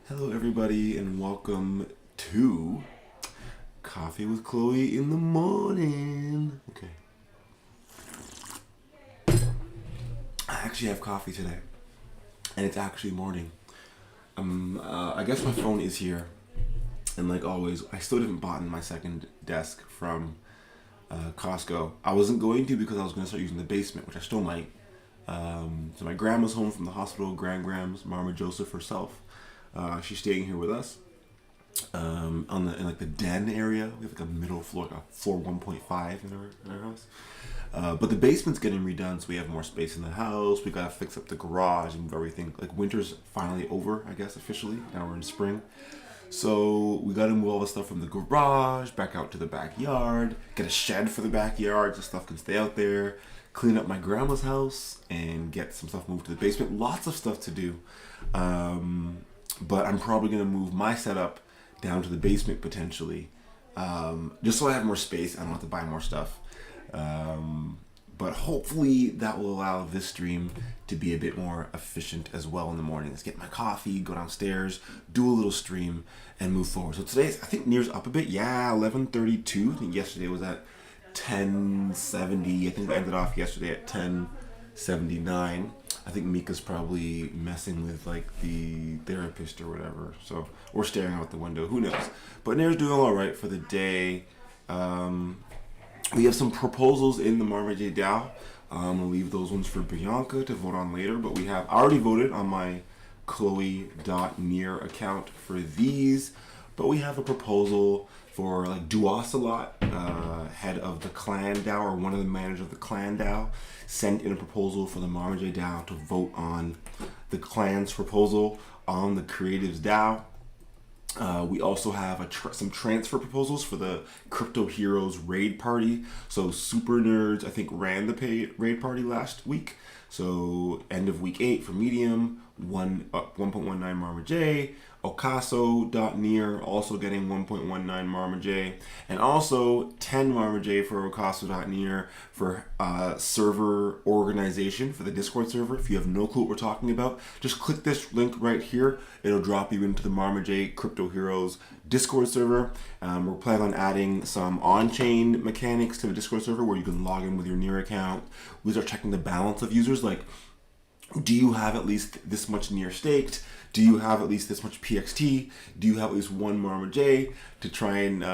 Hello, everybody, and welcome to Coffee with Chloe in the morning. Okay. I actually have coffee today, and it's actually morning. I guess my phone is here, and like always, I still haven't bought my second desk from Costco. I wasn't going to because I was going to start using the basement, which I still might. So my grandma's home from the hospital. Grand's Marma Joseph herself. She's staying here with us. In like the den area, we have like a middle floor, like a floor 1.5 in our house. But the basement's getting redone, so we have more space in the house. We gotta fix up the garage and move everything. Like winter's finally over, I guess officially. Now we're in spring, so we gotta move all the stuff from the garage back out to the backyard. Get a shed for the backyard so stuff can stay out there. Clean up my grandma's house and get some stuff moved to the basement. Lots of stuff to do. But I'm probably going to move my setup down to the basement potentially, just so I have more space. I don't have to buy more stuff. But hopefully that will allow this stream to be a bit more efficient as well in the mornings. Get my coffee, go downstairs, do a little stream, and move forward. So today's, I think, near's up a bit. Yeah, 11:32. I think yesterday was at 10:70. I think we ended off yesterday at 10:79. I think Mika's probably messing with like the therapist or whatever. So we're staring out the window. Who knows? But Nair's doing all right for the day. We have some proposals in the marmaj DAO. We'll leave those ones for Bianca to vote on later. But I already voted on my Chloe.near account for these. But we have a proposal for like Duocelot, head of the clan DAO, or one of the managers of the clan DAO, sent in a proposal for the marmaj DAO to vote on the clan's proposal on the creatives DAO. We also have some transfer proposals for the Crypto Heroes raid party. So Super Nerds, I think, ran the raid party last week. So end of week 8 for Medium, 1.19 marmaj. Ocaso.near also getting 1.19 marmaj, and also 10 marmaj for Ocaso.near for server organization for the Discord server. If you have no clue what we're talking about, just click this link right here. It'll drop you into the marmaj Crypto Heroes Discord server. We're planning on adding some on-chain mechanics to the Discord server where you can log in with your Near account. We start checking the balance of users, like, do you have at least this much Near staked? Do you have at least this much PXT? Do you have at least one marmaj to try and,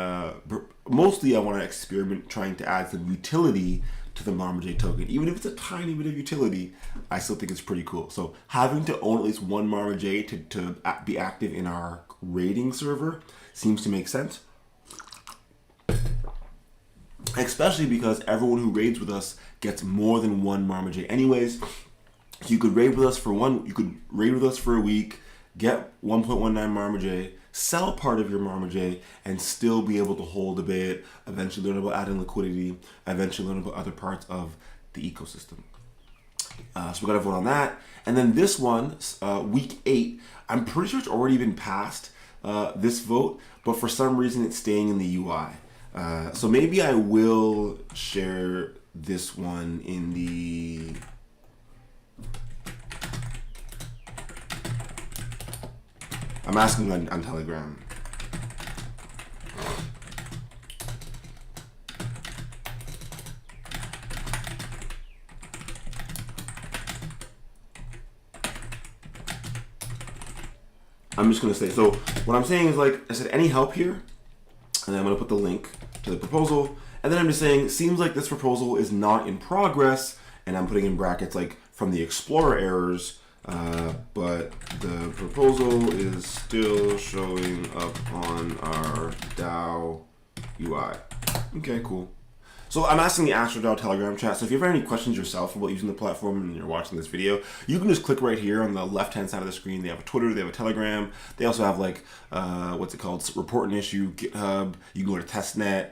mostly I want to experiment trying to add some utility to the marmaj token. Even if it's a tiny bit of utility, I still think it's pretty cool. So having to own at least one marmaj to be active in our raiding server seems to make sense. Especially because everyone who raids with us gets more than one marmaj anyways. You could raid with us for a week, get 1.19 marmaj, sell part of your marmaj, and still be able to hold a bit, eventually learn about adding liquidity, eventually learn about other parts of the ecosystem. So we got to vote on that. And then this one, week 8, I'm pretty sure it's already been passed, this vote, but for some reason it's staying in the UI. So maybe I will share this one in the... I'm asking on Telegram. I'm just going to say, so what I'm saying is, like I said, any help here? And then I'm going to put the link to the proposal. And then I'm just saying, seems like this proposal is not in progress. And I'm putting in brackets, like, from the Explorer errors. But the proposal is still showing up on our DAO UI. Okay, cool. So I'm asking the AstroDAO Telegram chat. So if you have any questions yourself about using the platform and you're watching this video, you can just click right here on the left-hand side of the screen. They have a Twitter, they have a Telegram. They also have like, what's it called? Report an issue, GitHub. You can go to testnet,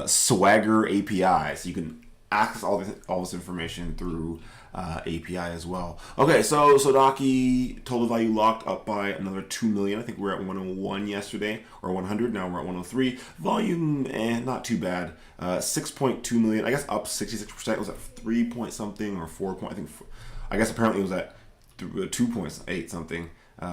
Swagger API. So you can access all this information through API as well. Okay, so Sodaki, total value locked up by another 2 million. I think we're at 101 yesterday, or 100. Now we're at 103. Volume, not too bad. 6.2 million. I guess up 66%. It was at 3 point something or 4 point. I guess apparently it was at 2.8 something.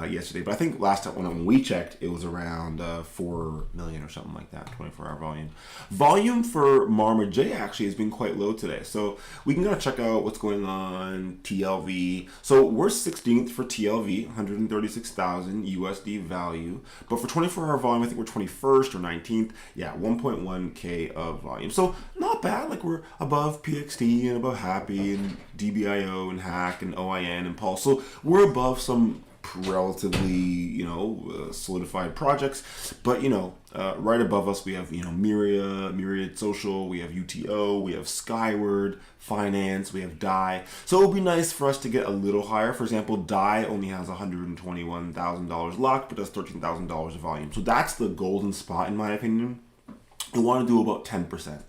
yesterday. But I think last time when we checked, it was around 4 million or something like that, 24-hour volume. Volume for marmaj actually has been quite low today. So we can go check out what's going on TLV. So we're 16th for TLV, 136,000 USD value. But for 24-hour volume, I think we're 21st or 19th. Yeah, 1.1K of volume. So not bad. Like we're above PXT and above Happy and DBIO and Hack and OIN and Pulse. So we're above some relatively, solidified projects, but right above us we have Myriad Social, we have UTO, we have Skyward Finance, we have DAI. So it would be nice for us to get a little higher. For example, DAI only has $121,000 locked, but does $13,000 of volume. So that's the golden spot in my opinion. We want to do about 10%.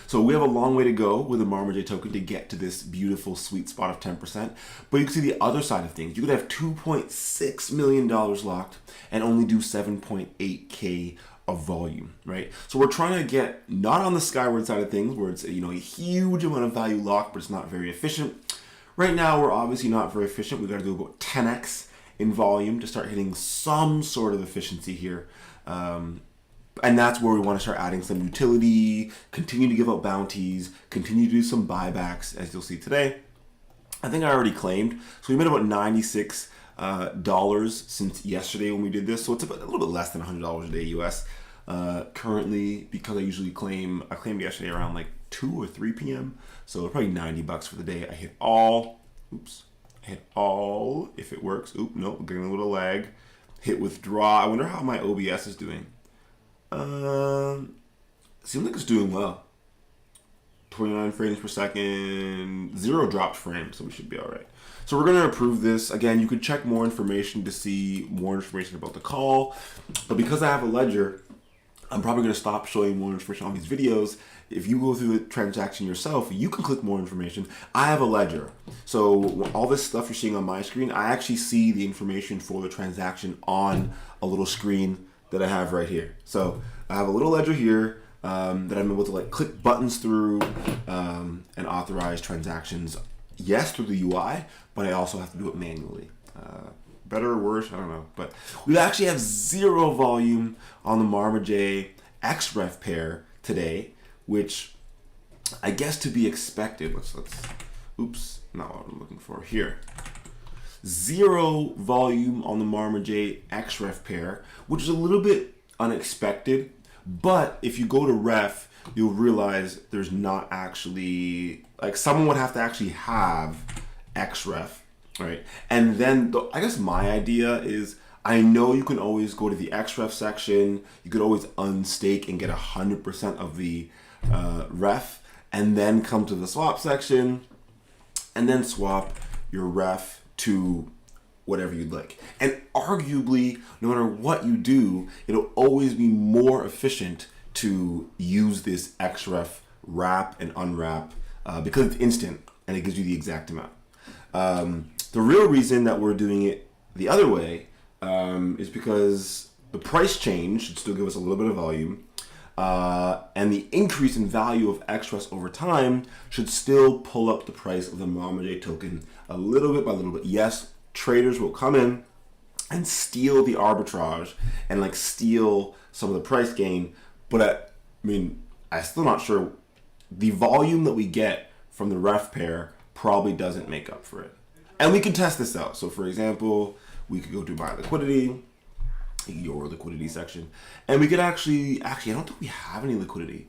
So we have a long way to go with the marmaj token to get to this beautiful sweet spot of 10%. But you can see the other side of things. You could have $2.6 million locked and only do 7.8K of volume, right? So we're trying to get not on the Skyward side of things where it's a huge amount of value locked, but it's not very efficient. Right now, we're obviously not very efficient. We've got to do about 10x in volume to start hitting some sort of efficiency here. And that's where we want to start adding some utility, continue to give out bounties, continue to do some buybacks, as you'll see today. I think I already claimed. So we made about $96 since yesterday when we did this. So it's about a little bit less than $100 a day US. Currently, because I claimed yesterday around like 2 or 3 p.m. So probably $90 for the day. I hit all. Oops. I hit all. If it works. Oop, nope. Getting a little lag. Hit withdraw. I wonder how my OBS is doing. Seems like it's doing well. 29 frames per second, 0 dropped frames, so we should be all right. So we're going to approve this. Again, you could check more information to see more information about the call. But because I have a ledger, I'm probably going to stop showing more information on these videos. If you go through the transaction yourself, you can click more information. I have a ledger. So all this stuff you're seeing on my screen, I actually see the information for the transaction on a little screen that I have right here. So I have a little ledger here that I'm able to click buttons through and authorize transactions. Yes, through the UI, but I also have to do it manually. Better or worse, I don't know. But we actually have 0 volume on the marmaj XREF pair today, which I guess to be expected. Oops, not what I'm looking for here. 0 volume on the marmaj XREF pair, which is a little bit unexpected. But if you go to ref, you'll realize there's not actually, someone would have to actually have XREF, right? And then I guess my idea is, I know you can always go to the XREF section. You could always unstake and get 100% of the ref, and then come to the swap section and then swap your ref to whatever you'd like. And arguably, no matter what you do, it'll always be more efficient to use this XREF wrap and unwrap because it's instant and it gives you the exact amount. The real reason that we're doing it the other way is because the price change should still give us a little bit of volume. And the increase in value of XREF over time should still pull up the price of the marmaj token a little bit by little bit. Yes, traders will come in and steal the arbitrage and steal some of the price gain, but I'm still not sure. The volume that we get from the ref pair probably doesn't make up for it. And we can test this out. So for example, we could go to my liquidity, your liquidity section, and we could actually I don't think we have any liquidity.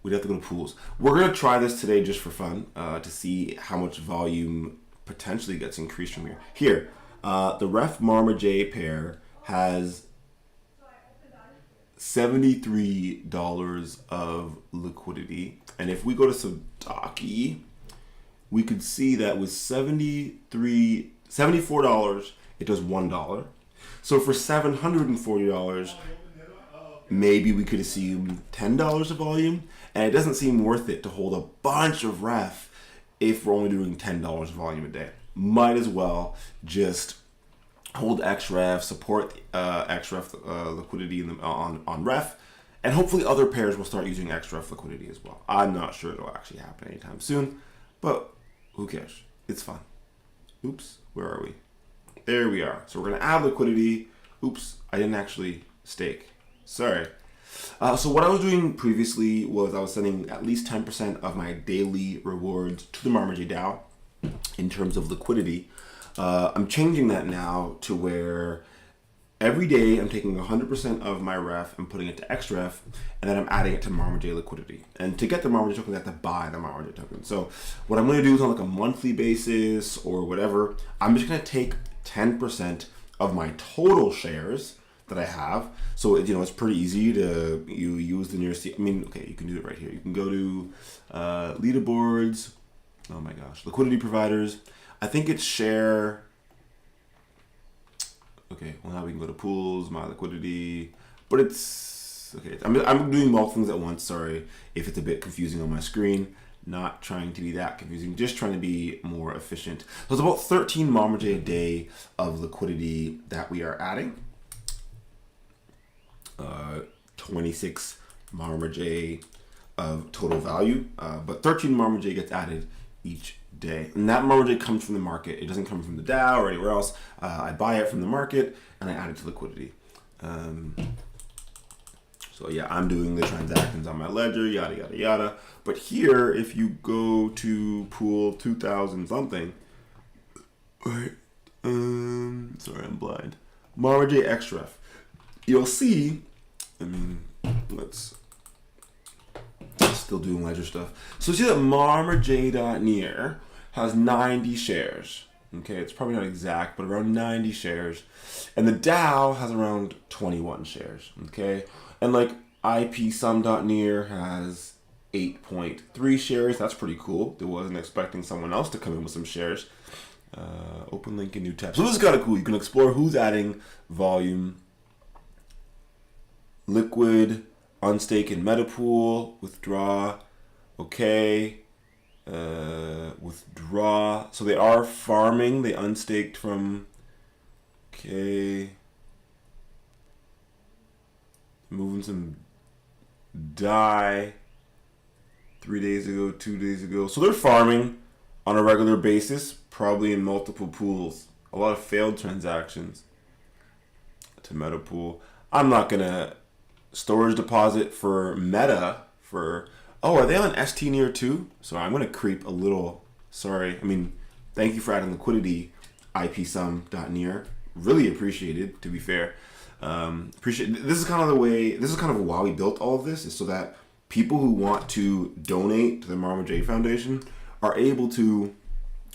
We'd have to go to pools. We're going to try this today just for fun to see how much volume potentially gets increased from here. Here, the ref marmaj pair has $73 of liquidity. And if we go to Sadaki, we could see that with $74, it does $1. So for $740, maybe we could assume $10 of volume, and it doesn't seem worth it to hold a bunch of ref if we're only doing $10 of volume a day. Might as well just hold XREF, support XREF liquidity on ref, and hopefully other pairs will start using XREF liquidity as well. I'm not sure it'll actually happen anytime soon, but who cares? It's fun. Oops, where are we? There we are. So we're going to add liquidity. Oops, I didn't actually stake. Sorry. So what I was doing previously was I was sending at least 10% of my daily rewards to the Marmaj DAO in terms of liquidity. I'm changing that now to where every day I'm taking 100% of my ref and putting it to XREF, and then I'm adding it to Marmaj liquidity. And to get the Marmaj token, I have to buy the Marmaj token. So what I'm going to do is on like a monthly basis or whatever, I'm just going to take 10% of my total shares that I have. So it's pretty easy to use the nearest. I mean, okay, you can do it right here. You can go to leaderboards. Oh my gosh, liquidity providers. I think it's share. Okay, well now we can go to pools, my liquidity, but it's okay. I'm doing multiple things at once. Sorry if it's a bit confusing on my screen. Not trying to be that confusing, just trying to be more efficient. So it's about 13 Marmaj a day of liquidity that we are adding. 26 Marmaj of total value, but 13 Marmaj gets added each day. And that Marmaj comes from the market. It doesn't come from the DAO or anywhere else. I buy it from the market and I add it to liquidity. So yeah, I'm doing the transactions on my ledger, yada, yada, yada. But here, if you go to pool 2000 something, right? Sorry, I'm blind. Marmaj XREF. You'll see, let's still doing ledger stuff. So see that marmaj.near has 90 shares. Okay, it's probably not exact, but around 90 shares. And the DAO has around 21 shares. Okay, and like ipsum.near has 8.3 shares. That's pretty cool. I wasn't expecting someone else to come in with some shares. Open link in new tab. So this is kind of cool. You can explore who's adding volume, liquid, unstake in metapool, withdraw, okay, withdraw. So they are farming. They unstaked from, okay, moving some DAI 3 days ago, 2 days ago. So they're farming on a regular basis, probably in multiple pools. A lot of failed transactions to metapool. I'm not gonna storage deposit for Meta for, are they on ST near too? So I'm gonna creep a little. Sorry, thank you for adding liquidity, ipsum.near. Really appreciated, to be fair. Appreciate. This is kind of the way. This is kind of why we built all of this, is so that people who want to donate to the Marmaj Foundation are able to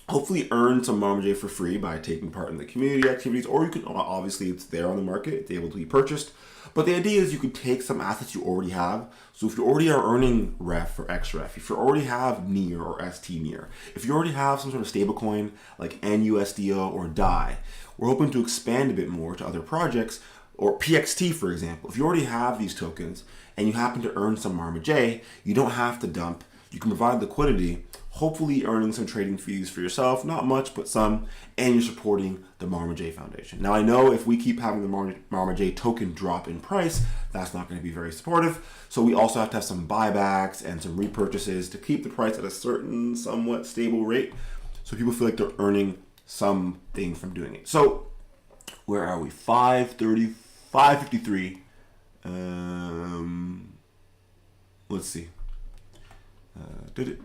hopefully earn some Marmaj for free by taking part in the community activities, or you can, obviously it's there on the market, it's able to be purchased. But the idea is you could take some assets you already have. So if you already are earning ref or XREF, if you already have near or ST near, if you already have some sort of stablecoin like NUSDO or DAI, we're hoping to expand a bit more to other projects, or PXT, for example. If you already have these tokens and you happen to earn some Marmaj, you don't have to dump. You can provide liquidity, hopefully earning some trading fees for yourself, not much, but some, and you're supporting the Marmaj Foundation. Now, I know if we keep having the Marmaj token drop in price, that's not going to be very supportive. So we also have to have some buybacks and some repurchases to keep the price at a certain, somewhat stable rate, so people feel like they're earning something from doing it. So where are we? 5:30, 5:53. Let's see. It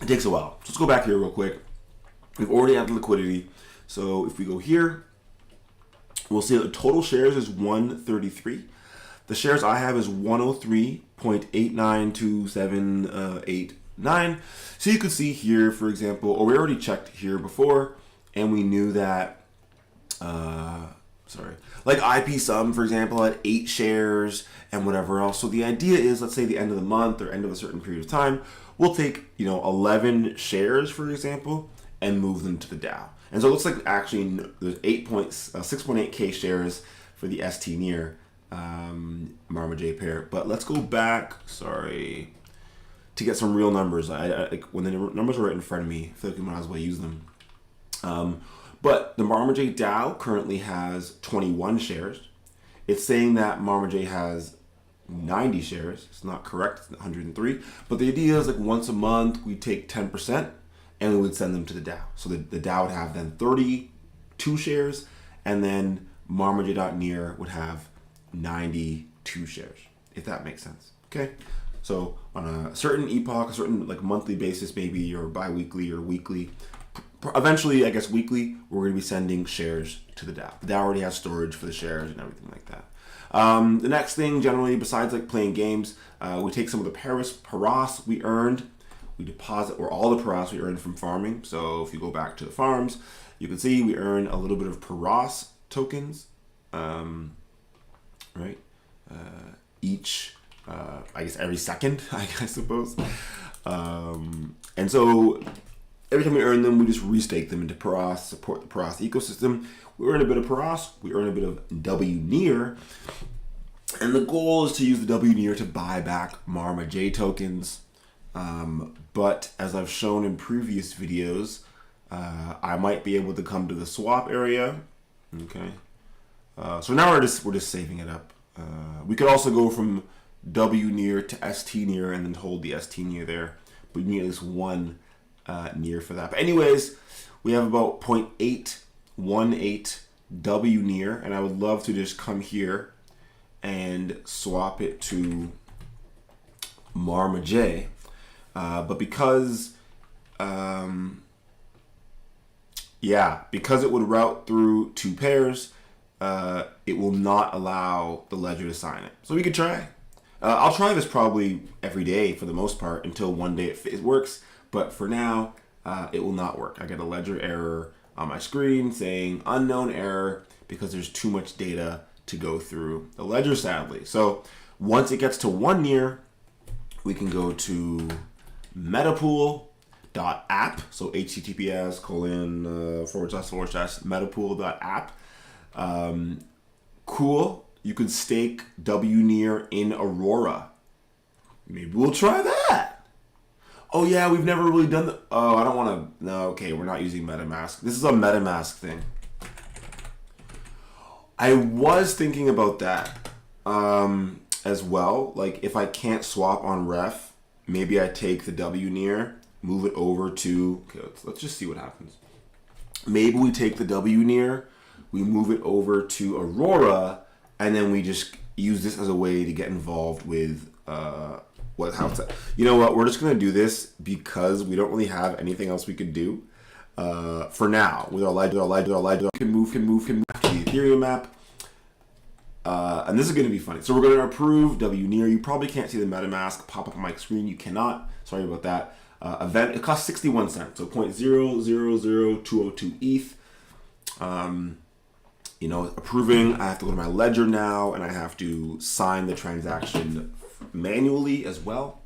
takes a while. So let's go back here real quick. We've already added liquidity. So if we go here, we'll see that the total shares is 133. The shares I have is 103.892789. So you can see here, for example, or we already checked here before, and we knew that, like ipsum, for example, had 8 shares and whatever else. So the idea is, let's say the end of the month or end of a certain period of time, we'll take 11 shares, for example, and move them to the DAO. And so it looks like actually there's 6.8k shares for the ST near Marmaj pair. But let's go back, to get some real numbers. Like when the numbers are right in front of me, I feel like we might as well use them. But the Marmaj DAO currently has 21 shares. It's saying that Marmaj has 90 shares. It's not correct, it's 103. But the idea is like once a month, we take 10% and we would send them to the DAO. So the DAO would have then 32 shares, and then marmaj.near would have 92 shares, if that makes sense. Okay. So on a certain epoch, a certain like monthly basis, maybe, or bi-weekly or weekly, eventually, I guess weekly, we're going to be sending shares to the DAO. The DAO already has storage for the shares and everything like that. The next thing, generally, besides like playing games, we take some of the paras we earned, we deposit, or all the paras we earned from farming. So if you go back to the farms, you can see we earn a little bit of paras tokens, right? Each, I guess every second, I suppose. And so every time we earn them, we just restake them into paras, support the paras ecosystem. We earn a bit of paras, we earn a bit of W near, and the goal is to use the W near to buy back Marma J tokens. But as I've shown in previous videos, I might be able to come to the swap area. Okay. So now we're just saving it up. We could also go from W near to ST near and then hold the ST near there. But we need at least one near for that. But anyways, we have about 0.818 W near, and I would love to just come here and swap it to Marma J. But because it would route through two pairs, it will not allow the ledger to sign it. So we could try. I'll try this probably every day for the most part until one day it works. But for now, it will not work. I get a ledger error on my screen saying unknown error because there's too much data to go through the ledger, sadly. So once it gets to one near, we can go to metapool.app. So https://metapool.app. Cool. You could stake W near in Aurora. Maybe we'll try that. Oh yeah, we've never really done the. Oh, I don't want to. No, okay, we're not using MetaMask. This is a MetaMask thing. I was thinking about that as well. Like if I can't swap on ref, maybe I take the W near, move it over to. Okay, let's just see what happens. Maybe we take the W near, we move it over to Aurora, and then we just use this as a way to get involved with you know what? We're just gonna do this because we don't really have anything else we could do for now. With our ledger, can move to the Ethereum app, and this is gonna be funny. So we're gonna approve W near. You probably can't see the MetaMask pop up on my screen. You cannot. Sorry about that. Event. It costs 61 cents. So 0.000202 ETH. You know, approving. I have to go to my ledger now, and I have to sign the transaction manually as well.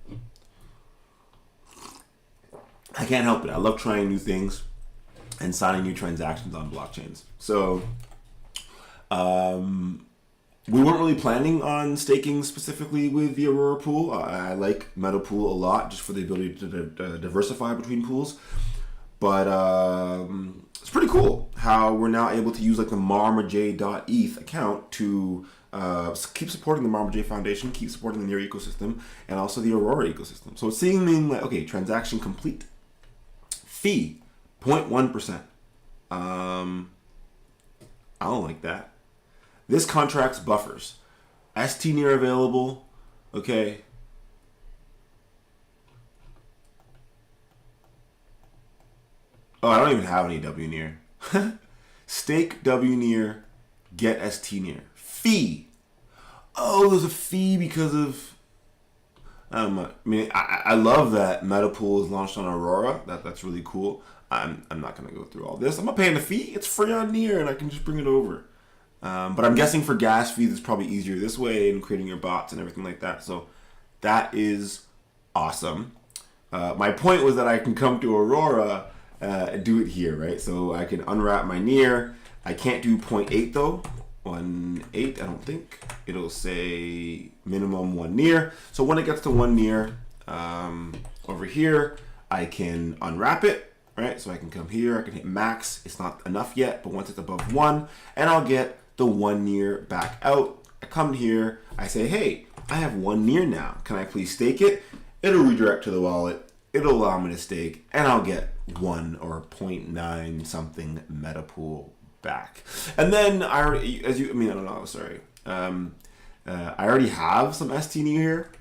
I can't help it. I love trying new things and signing new transactions on blockchains. So we weren't really planning on staking specifically with the Aurora pool. I like Metapool a lot just for the ability to diversify between pools. But it's pretty cool how we're now able to use like the marmaj.eth account to keep supporting the Marma J Foundation, keep supporting the Near ecosystem, and also the Aurora ecosystem. So it's seeming like, okay, transaction complete. Fee, 0.1%. I don't like that. This contract's buffers. ST near available, okay. Oh, I don't even have any W near. Stake W near, get ST near. Fee. Oh, there's a fee because of. I mean, I love that Metapool is launched on Aurora. That's really cool. I'm not gonna go through all this. I'm not paying a fee. It's free on Near, and I can just bring it over. But I'm guessing for gas fees, it's probably easier this way and creating your bots and everything like that. So that is awesome. My point was that I can come to Aurora and do it here, right? So I can unwrap my Near. I can't do 0.8 though. 1.8, I don't think. It'll say minimum 1 Near. So when it gets to 1 Near, over here, I can unwrap it, right? So I can come here, I can hit max. It's not enough yet, but once it's above 1, and I'll get the 1 Near back out. I come here, I say, hey, I have one near now. Can I please stake it? It'll redirect to the wallet. It'll allow me to stake, and I'll get 1 or 0.9 something meta pool back. And then I already have some ST near here,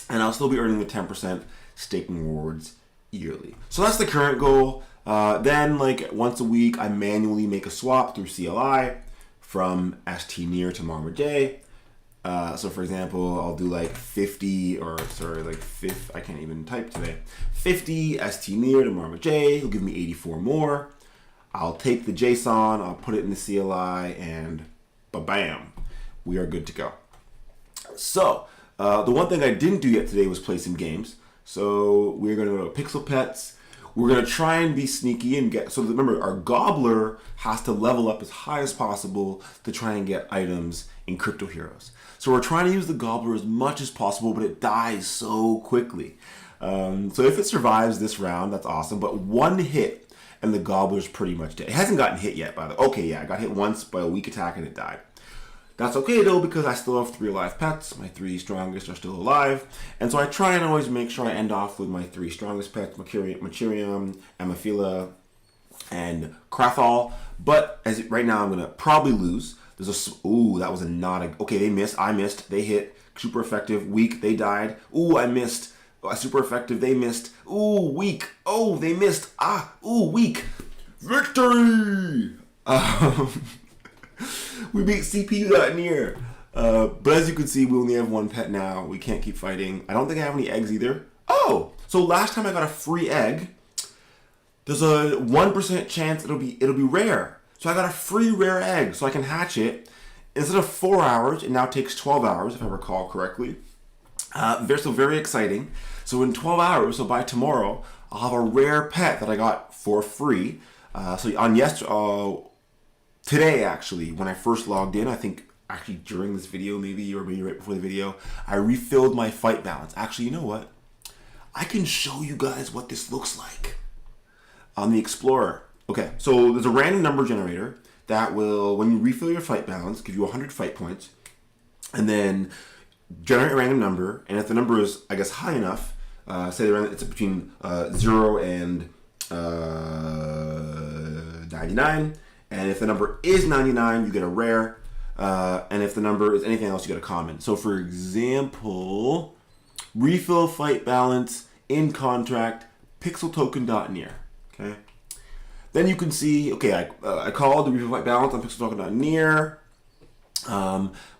and I'll still be earning the 10% staking rewards yearly. So that's the current goal. Then like once a week, I manually make a swap through CLI from ST near to Marma J. So for example, I'll do like 50, I can't even type today. 50 ST near to Marma J, he'll give me 84 more. I'll take the JSON, I'll put it in the CLI, and ba-bam, we are good to go. So, the one thing I didn't do yet today was play some games. So we're gonna go to Pixel Pets. We're gonna try and be sneaky and get, so remember, our Gobbler has to level up as high as possible to try and get items in Crypto Heroes. So we're trying to use the Gobbler as much as possible, but it dies so quickly. So if it survives this round, that's awesome, but one hit and the Gobbler's pretty much dead. It hasn't gotten hit yet, by the way. Okay, yeah, I got hit once by a weak attack and it died. That's okay though, because I still have 3 alive pets. My 3 strongest are still alive. And so I try and always make sure I end off with my 3 strongest pets, Mercurium, Amophila, and Krathal. But right now I'm gonna probably lose. That was a not a, okay, they missed, I missed, they hit, super effective, weak, they died. Ooh, I missed, super effective, they missed. Ooh, weak, oh, they missed, weak. Victory! We beat CPU.near. But as you can see, we only have 1 pet now. We can't keep fighting. I don't think I have any eggs either. Oh, so last time I got a free egg, there's a 1% chance it'll be rare. So I got a free rare egg, so I can hatch it. Instead of 4 hours, it now takes 12 hours, if I recall correctly. Very exciting. So in 12 hours, so by tomorrow, I'll have a rare pet that I got for free. Today, actually, when I first logged in, I think actually during this video, maybe right before the video, I refilled my fight balance. Actually, you know what? I can show you guys what this looks like on the Explorer. Okay, so there's a random number generator that will, when you refill your fight balance, give you 100 fight points, and then generate a random number, and if the number is, I guess, high enough, say it's between 0 and 99, and if the number is 99, you get a rare, and if the number is anything else, you get a common. So for example, refill fight balance in contract, pixeltoken.near, okay? Then you can see, okay, I called the refill fight balance on pixeltoken.near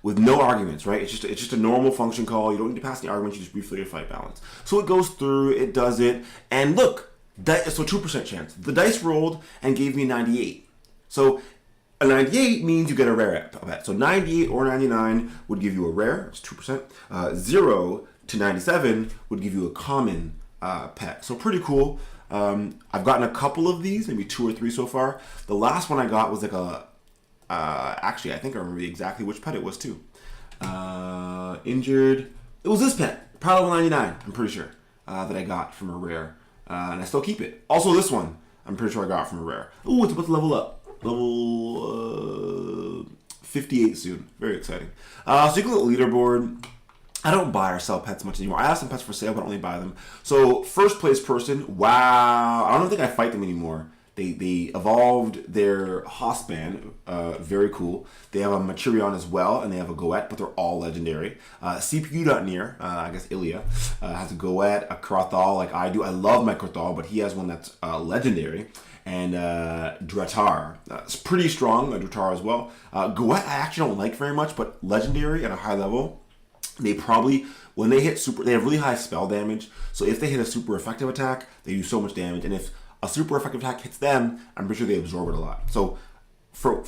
with no arguments, right? It's just a normal function call. You don't need to pass any arguments. You just refill your fight balance. So it goes through, it does it, and look, so 2% chance. The dice rolled and gave me 98. So a 98 means you get a rare pet. So 98 or 99 would give you a rare, it's 2%. 0 to 97 would give you a common pet. So pretty cool. I've gotten a couple of these, maybe 2 or 3 so far. The last one I got was like actually, I think I remember exactly which pet it was too. Injured. It was this pet, Power Level 99, I'm pretty sure, that I got from a rare. And I still keep it. Also this one, I'm pretty sure I got from a rare. Ooh, it's about to level up. Level 58 soon. Very exciting. So you can look at the leaderboard. I don't buy or sell pets much anymore. I have some pets for sale, but only buy them. So first place person, wow. I don't think I fight them anymore. They evolved their Hospan, very cool. They have a Maturion as well, and they have a Goet, but they're all legendary. CPU.near, I guess Ilya, has a Goet, a Krathal like I do. I love my Krathal, but he has one that's legendary. And Dratar, it's pretty strong, Dratar as well. Goet I actually don't like very much, but legendary at a high level. They probably, when they hit super, they have really high spell damage. So if they hit a super effective attack, they do so much damage. And if a super effective attack hits them, I'm pretty sure they absorb it a lot. So for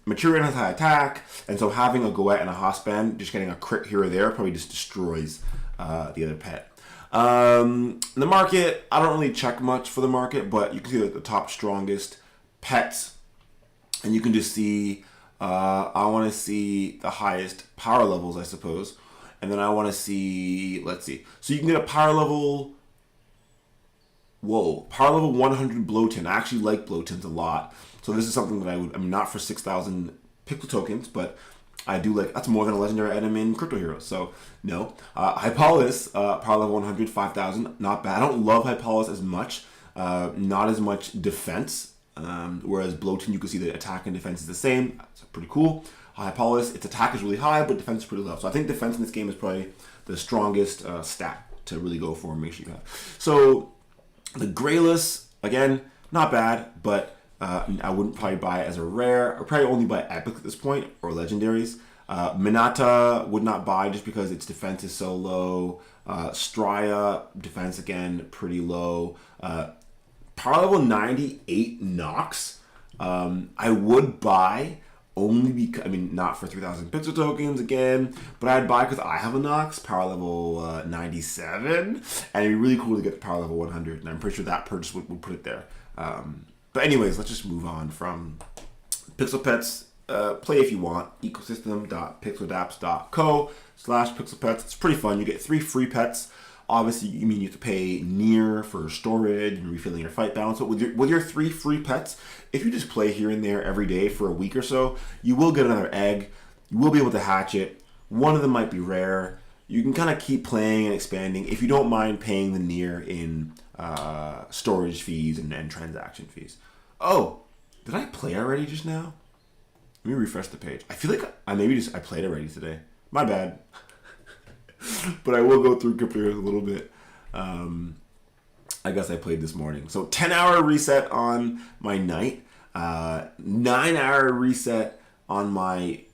Maturion has high attack, and so having a Goet and a Hospan, just getting a crit here or there, probably just destroys the other pet. The market, I don't really check much for the market, but you can see the top strongest pets, and you can just see, I want to see the highest power levels, I suppose. And then I want to see, let's see. So you can get a power level, power level 100 Blowton. I actually like Blowtons a lot. So this is something that I mean, not for 6,000 pixel tokens, but I do like, that's more than a legendary item in Crypto Heroes. So, no. Hypolis, power level 100, 5,000. Not bad. I don't love Hypolis as much. Not as much defense. Whereas Bloatin, you can see the attack and defense is the same. That's pretty cool. Hypolis, its attack is really high, but defense is pretty low. So I think defense in this game is probably the strongest stat to really go for and make sure you have. So the Grayless, again, not bad, but I wouldn't probably buy it as a rare. Or probably only buy epic at this point or legendaries. Minata would not buy just because its defense is so low. Strya, defense again, pretty low. Power level 98 Nox, I would buy only because, I mean, not for 3,000 pixel tokens again, but I'd buy because I have a Nox, power level 97, and it'd be really cool to get the power level 100, and I'm pretty sure that purchase would put it there. But anyways, let's just move on from Pixel Pets. Play if you want, ecosystem.pixeldapps.co/pixelpets. It's pretty fun. You get 3 free pets. Obviously, you mean you have to pay near for storage and refilling your fight balance. But with your 3 free pets, if you just play here and there every day for a week or so, you will get another egg. You will be able to hatch it. One of them might be rare. You can kind of keep playing and expanding if you don't mind paying the near in storage fees and transaction fees. Oh, did I play already just now? Let me refresh the page. I feel like I played already today. My bad. But I will go through Crypto Heroes a little bit. I guess I played this morning. So 10-hour reset on my Knight. 9-hour reset on my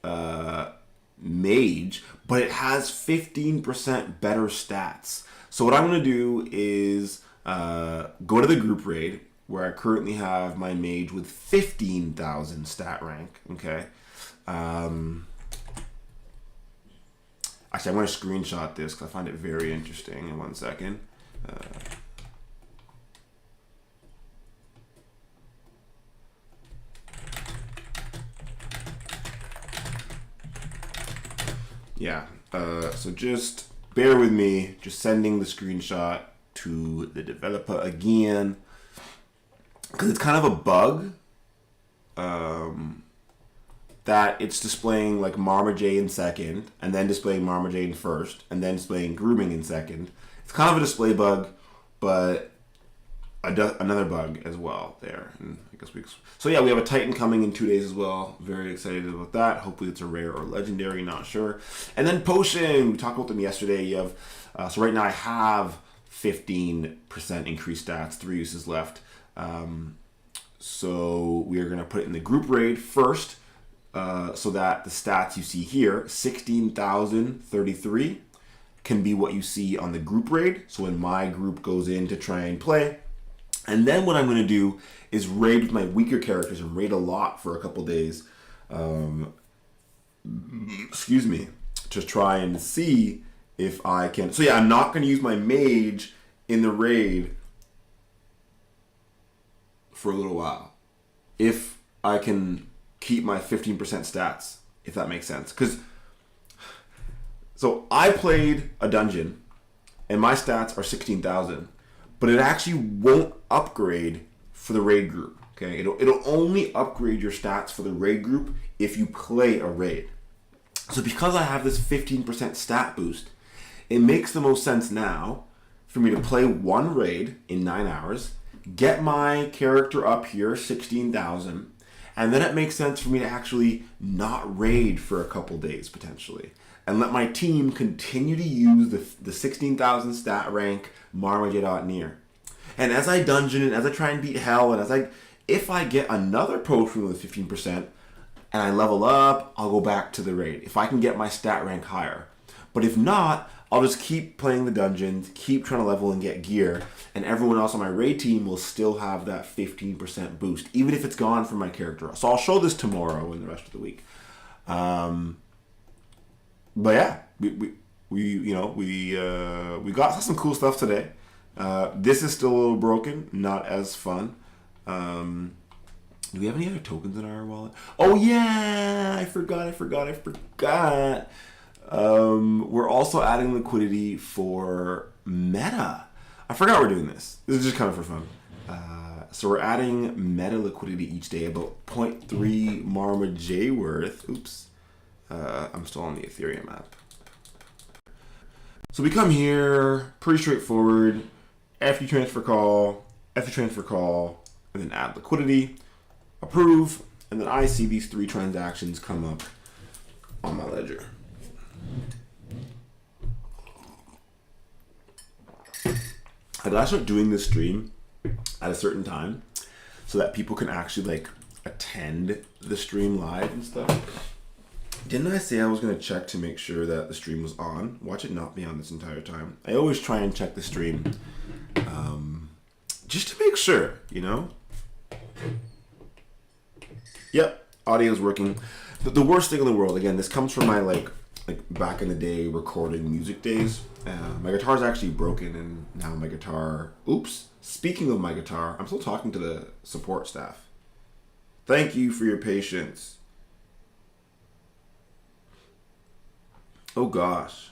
Mage. But it has 15% better stats. So what I'm going to do is go to the group raid, where I currently have my Mage with 15,000 stat rank. Okay. Actually, I'm going to screenshot this because I find it very interesting. In 1 second. Yeah. So just bear with me. Just sending the screenshot to the developer again. Because it's kind of a bug. That it's displaying like Marmaj in second, and then displaying Marmaj in first, and then displaying grooming in second. It's kind of a display bug, but another bug as well there. And I guess so yeah, we have a Titan coming in 2 days as well. Very excited about that. Hopefully it's a rare or legendary, not sure. And then Potion, we talked about them yesterday. You have so right now I have 15% increased stats, 3 uses left. So we are going to put it in the group raid first. So that the stats you see here, 16,033, can be what you see on the group raid. So when my group goes in to try and play. And then what I'm going to do is raid with my weaker characters and raid a lot for a couple days. Excuse me. To try and see if I can. So yeah, I'm not going to use my Mage in the raid for a little while. If I can keep my 15% stats, if that makes sense. So I played a dungeon and my stats are 16,000, but it actually won't upgrade for the raid group. Okay, it'll only upgrade your stats for the raid group if you play a raid. So because I have this 15% stat boost, it makes the most sense now for me to play one raid in 9 hours, get my character up here 16,000. And then it makes sense for me to actually not raid for a couple days, potentially. And let my team continue to use the 16,000 stat rank Marma.near. And as I dungeon and as I try and beat hell, and if I get another potion with 15% and I level up, I'll go back to the raid. If I can get my stat rank higher. But if not, I'll just keep playing the dungeons, keep trying to level and get gear, and everyone else on my raid team will still have that 15% boost, even if it's gone from my character. So I'll show this tomorrow and the rest of the week. But yeah, we got some cool stuff today. This is still a little broken, not as fun. Do we have any other tokens in our wallet? Oh yeah, I forgot. We're also adding liquidity for Meta. I forgot we're doing this. This is just kind of for fun. So we're adding Meta liquidity each day, about 0.3 Marma J worth. Oops. I'm still on the Ethereum app. So we come here, pretty straightforward. FT transfer call, and then add liquidity, approve, and then I see these 3 transactions come up on my ledger. I gotta start doing this stream at a certain time so that people can actually like attend the stream live and stuff. Didn't I say I was gonna check to make sure that the stream was on? Watch it not be on this entire time. I always try and check the stream just to make sure, you know? Yep, audio's working. The worst thing in the world, again, this comes from my like back in the day recording music days. My guitar's actually broken, and now my guitar, oops, speaking of my guitar, I'm still talking to the support staff. Thank you for your patience. Oh gosh.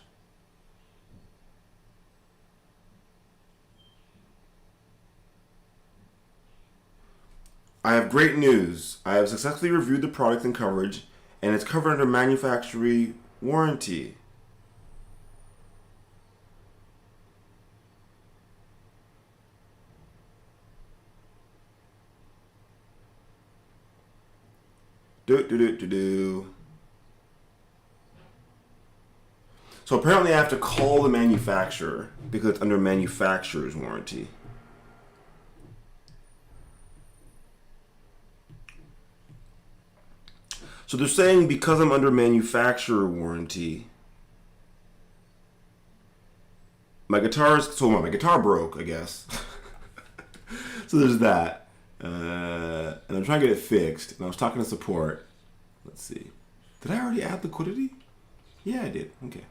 I have great news. I have successfully reviewed the product and coverage, and it's covered under manufacturer warranty. So apparently I have to call the manufacturer because it's under manufacturer's warranty. So they're saying because I'm under manufacturer warranty, my guitar broke, I guess. So there's that. And I'm trying to get it fixed. And I was talking to support. Let's see. Did I already add liquidity? Yeah, I did. Okay.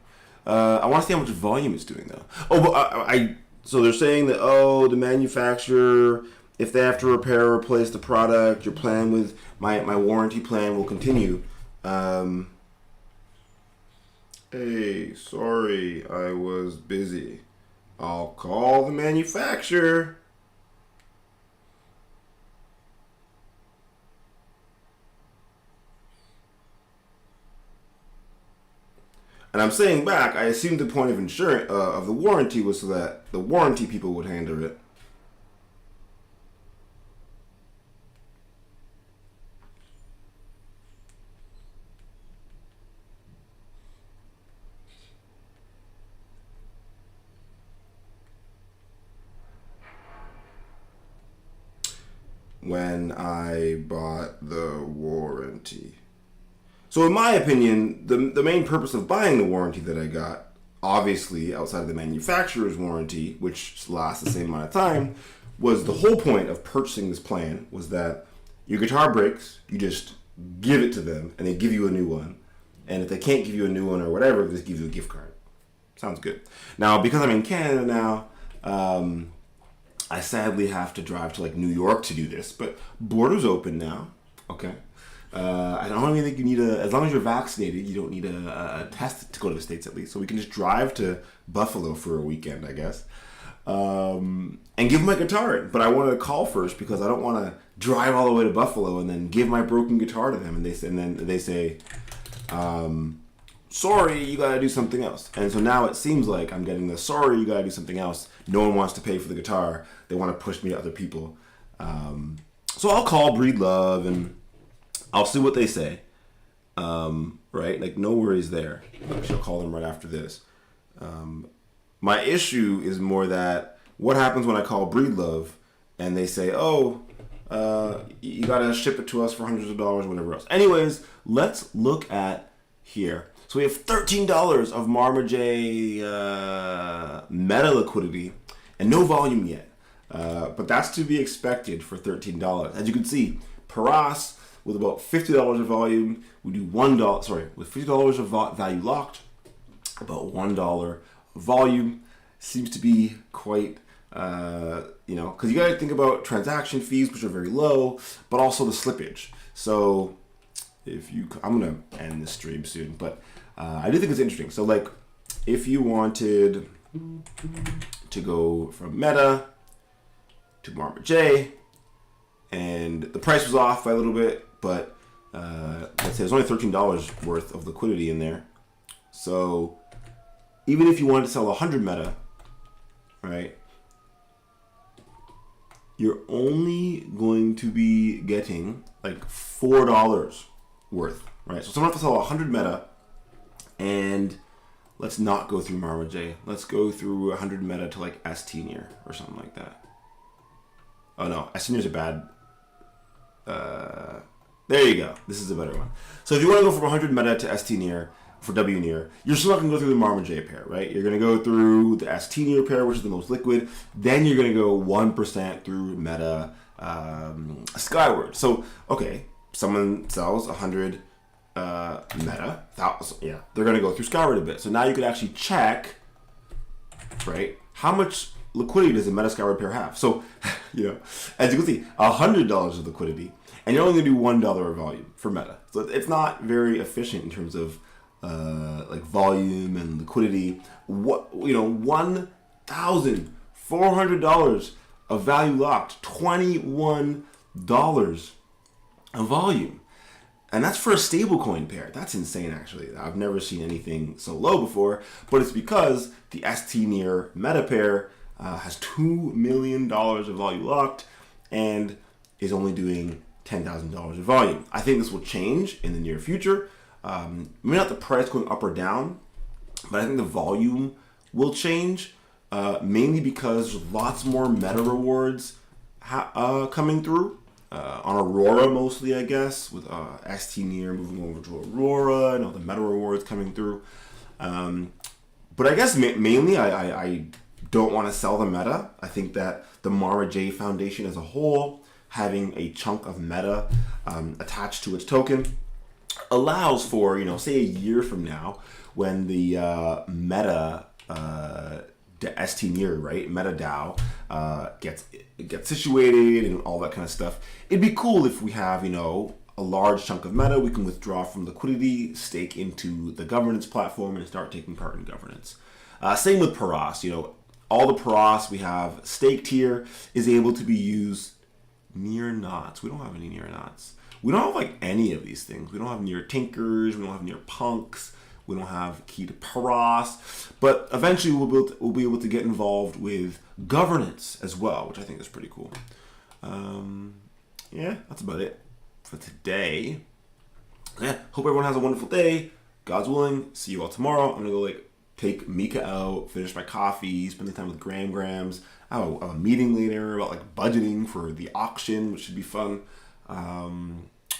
I want to see how much volume it's doing, though. Oh, but so they're saying that, the manufacturer, if they have to repair or replace the product, your plan with my warranty plan will continue. Hey, sorry, I was busy. I'll call the manufacturer. And I'm saying back, I assumed the point of insurance of the warranty was so that the warranty people would handle it. When I bought the warranty. So in my opinion, the main purpose of buying the warranty that I got, obviously outside of the manufacturer's warranty, which lasts the same amount of time, was the whole point of purchasing this plan was that your guitar breaks, you just give it to them and they give you a new one. And if they can't give you a new one or whatever, they just give you a gift card. Sounds good. Now, because I'm in Canada now, I sadly have to drive to like New York to do this, but borders open now. Okay. I don't even think you need as long as you're vaccinated, you don't need a test to go to the States at least. So we can just drive to Buffalo for a weekend, I guess. And give my guitar in. But I wanted to call first because I don't want to drive all the way to Buffalo and then give my broken guitar to them. And then they say, sorry, you gotta do something else. And so now it seems like I'm getting the sorry, you gotta do something else. No one wants to pay for the guitar. They want to push me to other people. So I'll call Breed Love and I'll see what they say. Right? Like, no worries there. Actually, I'll call them right after this. My issue is more that what happens when I call Breed Love and they say, you gotta ship it to us for hundreds of dollars, whatever else. Anyways, let's look at here. So we have $13 of Marma J meta liquidity and no volume yet. But that's to be expected for $13. As you can see, Paras with about $50 of volume, we do $1, with $50 of value locked, about $1 volume. Seems to be quite, because you got to think about transaction fees, which are very low, but also the slippage. So I'm going to end this stream soon, but I do think it's interesting. So like, if you wanted to go from Meta to Marma J, and the price was off by a little bit, but let's say there's only $13 worth of liquidity in there. So even if you wanted to sell 100 meta, right, you're only going to be getting like $4 worth, right? So someone has to sell 100 meta, and let's not go through marmaj. Let's go through 100 meta to like ST near or something like that. Oh no, ST near is a bad. There you go. This is a better one. So if you want to go from 100 meta to ST near for W near, you're still not going to go through the marmaj pair, right? You're going to go through the ST near pair, which is the most liquid. Then you're going to go 1% through meta skyward. So okay, someone sells 100 meta. Yeah, they're going to go through skyward a bit. So now you could actually check, right? How much liquidity does a meta skyward pair have? So, you know, as you can see, $100 of liquidity, and you're only going to do $1 of volume for meta. So it's not very efficient in terms of like volume and liquidity. What, you know, $1,400 of value locked, $21 of volume. And that's for a stablecoin pair. That's insane, actually. I've never seen anything so low before, but it's because the ST near meta pair has $2 million of value locked and is only doing $10,000 of volume. I think this will change in the near future. Maybe not the price going up or down, but I think the volume will change, mainly because there's lots more meta rewards coming through. On Aurora mostly, I guess, with ST near moving over to Aurora and all the meta rewards coming through. But I guess mainly I don't want to sell the meta. I think that the marmaj Foundation as a whole, having a chunk of meta attached to its token, allows for, you know, say a year from now, when the meta ST near, right, meta DAO gets situated and all that kind of stuff. It'd be cool if we have, you know, a large chunk of meta we can withdraw from liquidity, stake into the governance platform, and start taking part in governance. Same with Paras. You know, all the Paras we have staked here is able to be used near knots. We don't have any near knots. We don't have like any of these things. We don't have near tinkers. We don't have near punks. We don't have key to Paras. But eventually we'll be able to get involved with governance as well, which I think is pretty cool. Yeah, that's about it for today. Yeah, hope everyone has a wonderful day. God's willing. See you all tomorrow. I'm gonna go like take Mika out, finish my coffee, spend the time with Grams. I have a meeting later about like budgeting for the auction, which should be fun.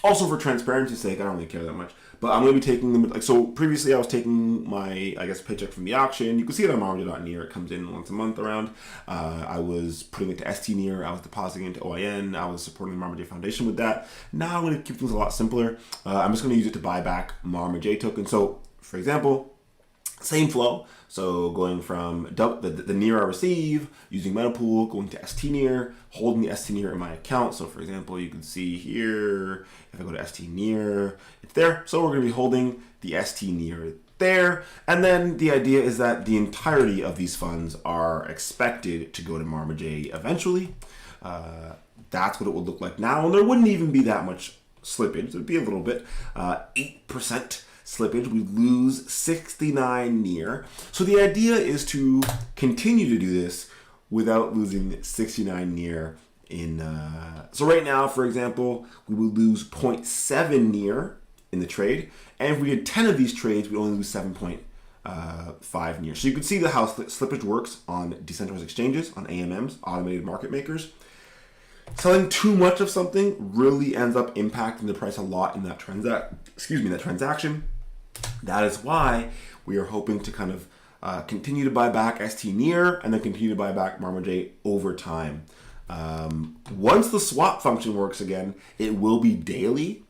Also, for transparency's sake, I don't really care that much, but I'm going to be taking them, like, so previously I was taking my, I guess, paycheck from the auction. You can see it on marmaj.near. It comes in once a month around. I was putting it to ST near. I was depositing it to OIN. I was supporting the Marmaj Foundation with that. Now I'm going to keep things a lot simpler. I'm just going to use it to buy back Marmaj tokens. So, for example, same flow. So going from the near I receive, using Metapool, going to ST near, holding the ST near in my account. So for example, you can see here, if I go to ST near, it's there. So we're going to be holding the ST near there. And then the idea is that the entirety of these funds are expected to go to Marmaj eventually. That's what it would look like now. And there wouldn't even be that much slippage. It would be a little bit, 8%. Slippage, we lose 69 near. So the idea is to continue to do this without losing 69 near in, so right now, for example, we would lose 0.7 near in the trade. And if we did 10 of these trades, we only lose 7.5 near. So you can see how slippage works on decentralized exchanges, on AMMs, automated market makers. Selling too much of something really ends up impacting the price a lot in that transaction. That is why we are hoping to kind of continue to buy back ST near and then continue to buy back Marmaj over time. Once the swap function works again, it will be daily.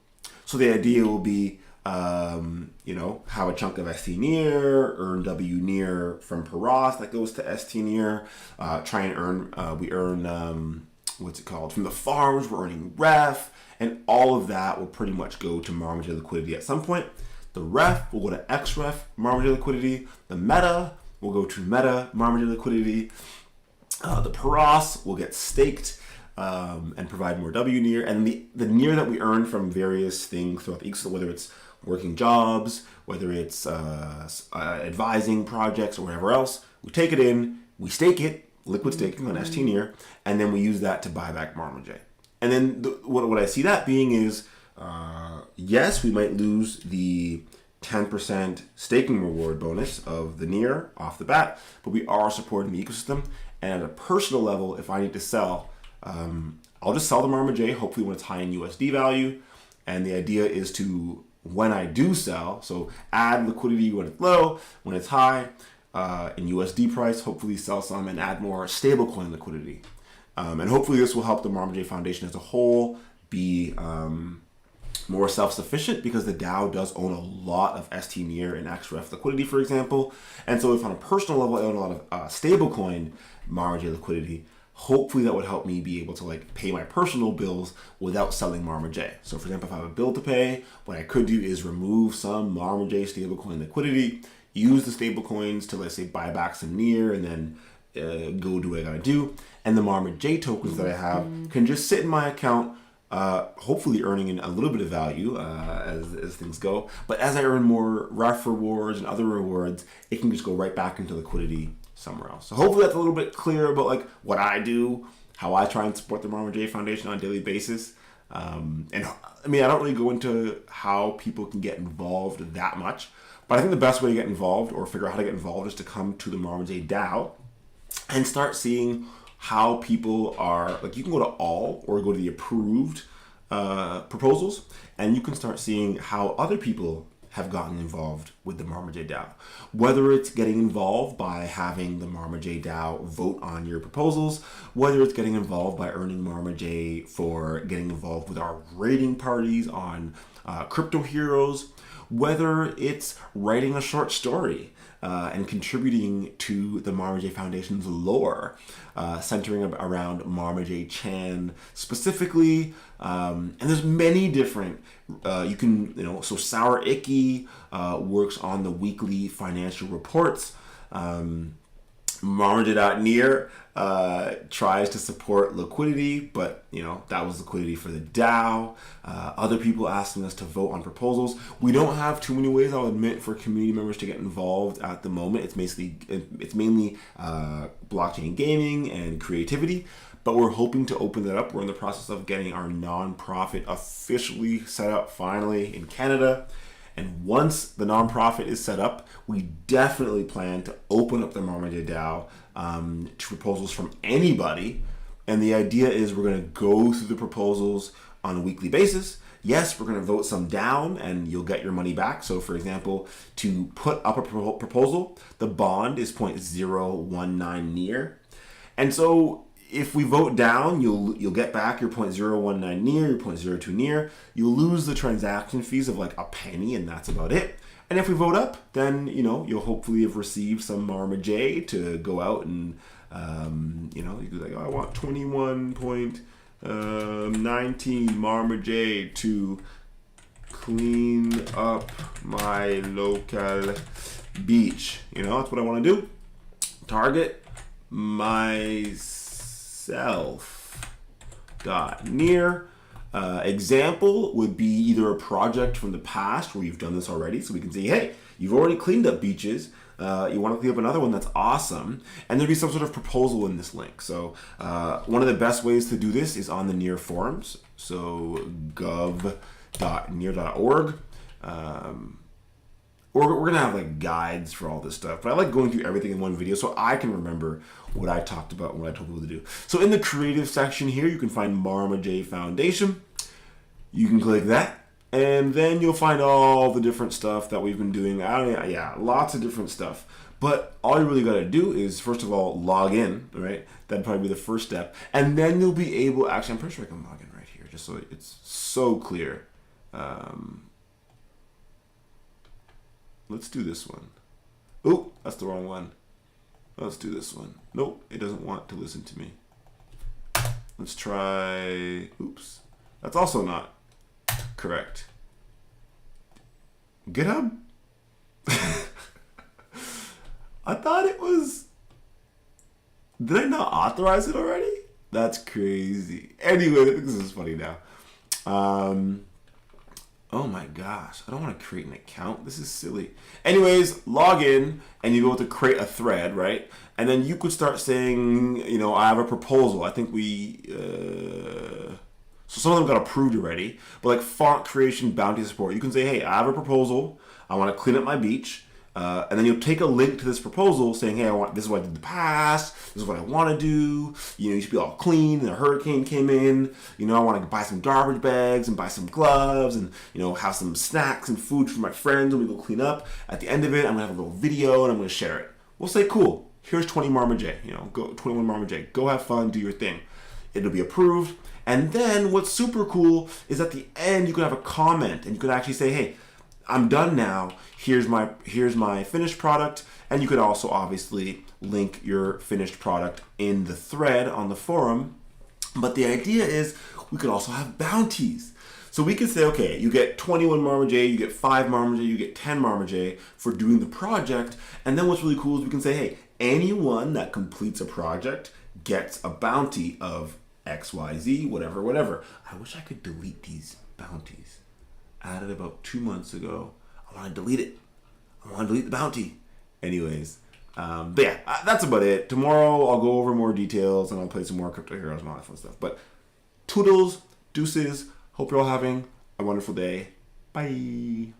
So the idea will be, have a chunk of ST near, earn W near from Paras that goes to ST near, try and earn, we earn, what's it called? From the farms, we're earning ref, and all of that will pretty much go to Marmaj liquidity at some point. The ref will go to XREF Marmaj liquidity. The meta will go to meta Marmaj liquidity. The Paras will get staked and provide more W near. And the near that we earn from various things throughout the ecosystem, whether it's working jobs, whether it's advising projects or whatever else, we take it in, we stake it, liquid staking on ST near, and then we use that to buy back marmaj. And then what I see that being is, yes, we might lose the 10% staking reward bonus of the near off the bat, but we are supporting the ecosystem. And at a personal level, if I need to sell, I'll just sell the marmaj, hopefully when it's high in USD value. And the idea is to, when I do sell, so add liquidity when it's low, when it's high in USD price, hopefully sell some and add more stablecoin liquidity. And hopefully this will help the Marmaj Foundation as a whole be more self-sufficient, because the DAO does own a lot of ST near and XREF liquidity, for example. And so if on a personal level I own a lot of stablecoin Marmaj liquidity, hopefully that would help me be able to like pay my personal bills without selling marmaj. So for example, if I have a bill to pay, what I could do is remove some marmaj stablecoin liquidity, use the stablecoins to, let's say, buy back some near, and then go do what I gotta do. And the marmaj tokens that I have can just sit in my account, hopefully earning in a little bit of value as things go. But as I earn more ref rewards and other rewards, it can just go right back into liquidity somewhere else. So hopefully that's a little bit clear about like what I do, how I try and support the Marmaj Foundation on a daily basis. And I mean, I don't really go into how people can get involved that much, but I think the best way to get involved or figure out how to get involved is to come to the Marmaj DAO and start seeing how people are, like, you can go to all or go to the approved proposals, and you can start seeing how other people have gotten involved with the Marmaj DAO. Whether it's getting involved by having the Marmaj DAO vote on your proposals, whether it's getting involved by earning Marmaj for getting involved with our rating parties on Crypto Heroes, whether it's writing a short story and contributing to the Marmaj Foundation's lore, centering around Marmaj Chan specifically. And there's many different, you can, so Sour Icky works on the weekly financial reports. Marmaj.near tries to support liquidity, but that was liquidity for the DAO. Other people asking us to vote on proposals. We don't have too many ways, I'll admit, for community members to get involved at the moment. It's mainly blockchain gaming and creativity, but we're hoping to open that up. We're in the process of getting our nonprofit officially set up finally in Canada. And once the nonprofit is set up, we definitely plan to open up the Marmaj DAO to proposals from anybody. And the idea is we're going to go through the proposals on a weekly basis. Yes, we're going to vote some down and you'll get your money back. So for example, to put up a proposal, the bond is 0.019 near. And so if we vote down, you'll get back your 0.019 near, your 0.02 near. You'll lose the transaction fees of like a penny, and that's about it. And if we vote up, then you'll hopefully have received some Marmaj to go out and you could be like, I want 21.19 Marmaj to clean up my local beach. That's what I want to do. Target myself.near. Example would be either a project from the past where you've done this already, so we can say, hey, you've already cleaned up beaches, you want to clean up another one, that's awesome, and there'd be some sort of proposal in this link. So one of the best ways to do this is on the near forums, so gov.near.org. We're going to have like guides for all this stuff, but I like going through everything in one video so I can remember what I talked about and what I told people to do. So in the creative section here, you can find Marmaj Foundation. You can click that, and then you'll find all the different stuff that we've been doing. Lots of different stuff. But all you really got to do is, first of all, log in, right? That'd probably be the first step. And then you'll be able, actually, I'm pretty sure I can log in right here, just so it's so clear. Let's do this one. Oh, that's the wrong one. Let's do this one. Nope, it doesn't want to listen to me. Let's try, oops. That's also not correct. GitHub? I thought it was, did I not authorize it already? That's crazy. Anyway, I think this is funny now. Oh my gosh, I don't want to create an account. This is silly. Anyways, log in and you go to create a thread, right? And then you could start saying, you know, I have a proposal. I think so some of them got approved already. But like font creation, bounty support, you can say, hey, I have a proposal. I want to clean up my beach. And then you'll take a link to this proposal saying, hey, this is what I did in the past. This is what I want to do. You know, you should be all clean. And a hurricane came in. You know, I want to buy some garbage bags and buy some gloves and, you know, have some snacks and food for my friends when we go clean up. At the end of it, I'm going to have a little video and I'm going to share it. We'll say, cool. Here's 20 marmaj. You know, go 21 marmaj. Go have fun. Do your thing. It'll be approved. And then what's super cool is at the end, you can have a comment and you can actually say, hey, I'm done now. Here's my finished product. And you could also obviously link your finished product in the thread on the forum. But the idea is we could also have bounties. So we could say, okay, you get 21 marmaj, you get 5 marmaj, you get 10 marmaj for doing the project. And then what's really cool is we can say, hey, anyone that completes a project gets a bounty of XYZ, whatever. I wish I could delete these bounties. Added about 2 months ago. I want to delete it. I want to delete the bounty. Anyways, but yeah, that's about it. Tomorrow I'll go over more details and I'll play some more crypto heroes and all that fun stuff. But toodles, deuces. Hope you're all having a wonderful day. Bye.